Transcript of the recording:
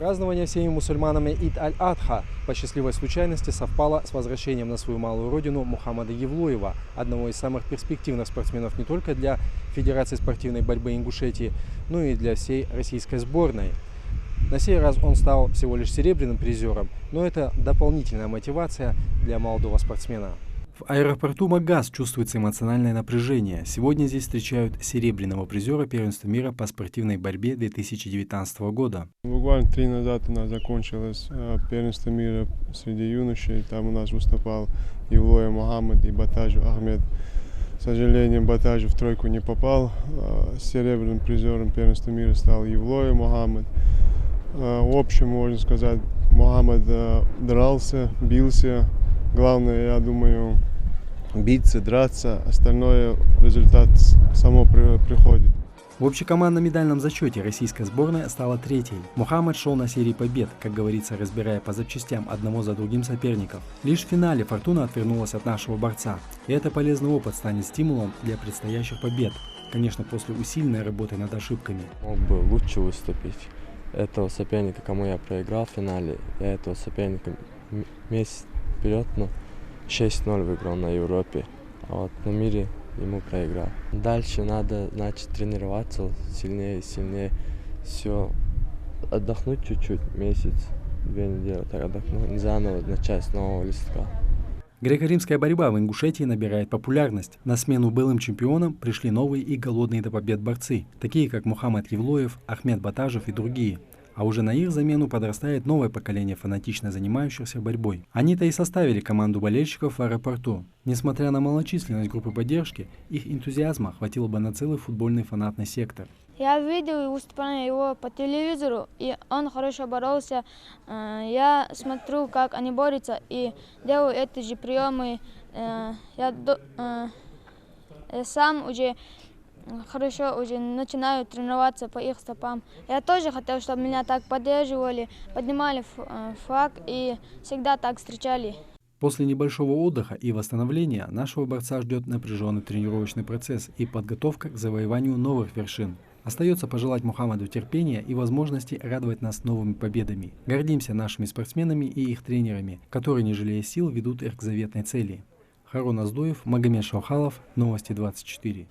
Празднование всеми мусульманами Ид-аль-Адха по счастливой случайности совпало с возвращением на свою малую родину Мухаммада Евлоева, одного из самых перспективных спортсменов не только для Федерации спортивной борьбы Ингушетии, но и для всей российской сборной. На сей раз он стал всего лишь серебряным призером, но это дополнительная мотивация для молодого спортсмена. В аэропорту Магаз чувствуется эмоциональное напряжение. Сегодня здесь встречают серебряного призера первенства мира по спортивной борьбе 2019 года. Буквально 3 назад у нас закончилось первенство мира среди юношей. Там у нас выступал Евлоев Мухаммад и Батажев Ахмед. К сожалению, Батажев в тройку не попал. Серебряным призером первенства мира стал Евлоев Мухаммад. В общем, можно сказать, Мухаммад дрался, бился. Главное, я думаю, биться, драться, остальное результат само приходит. В общекомандном медальном зачете российская сборная стала третьей. Мухаммад шел на серии побед, как говорится, разбирая по запчастям одного за другим соперников. Лишь в финале фортуна отвернулась от нашего борца. И это полезный опыт станет стимулом для предстоящих побед. Конечно, после усиленной работы над ошибками. Мог бы лучше выступить. Этого соперника, кому я проиграл в финале, я этого соперника месяц вперед, 6-0 выиграл на Европе, а вот на мире ему проиграл. Дальше надо, значит, тренироваться сильнее и сильнее. Все, отдохнуть чуть-чуть, месяц, 2 недели, так отдохнуть, заново начать с нового листка. Греко-римская борьба в Ингушетии набирает популярность. На смену былым чемпионам пришли новые и голодные до побед борцы, такие как Мухаммад Евлоев, Ахмед Батажев и другие. А уже на их замену подрастает новое поколение фанатично занимающихся борьбой. Они-то и составили команду болельщиков в аэропорту. Несмотря на малочисленность группы поддержки, их энтузиазма хватило бы на целый футбольный фанатный сектор. Я видел выступление его по телевизору, и он хорошо боролся. Я смотрю, как они борются, и делаю эти же приемы. Я сам уже хорошо начинаю тренироваться по их стопам. Я тоже хотел, чтобы меня так поддерживали, поднимали флаг и всегда так встречали. После небольшого отдыха и восстановления нашего борца ждет напряженный тренировочный процесс и подготовка к завоеванию новых вершин. Остается пожелать Мухаммаду терпения и возможности радовать нас новыми победами. Гордимся нашими спортсменами и их тренерами, которые, не жалея сил, ведут их к заветной цели. Харун Аздоев, Магомед Шаухалов, Новости 24.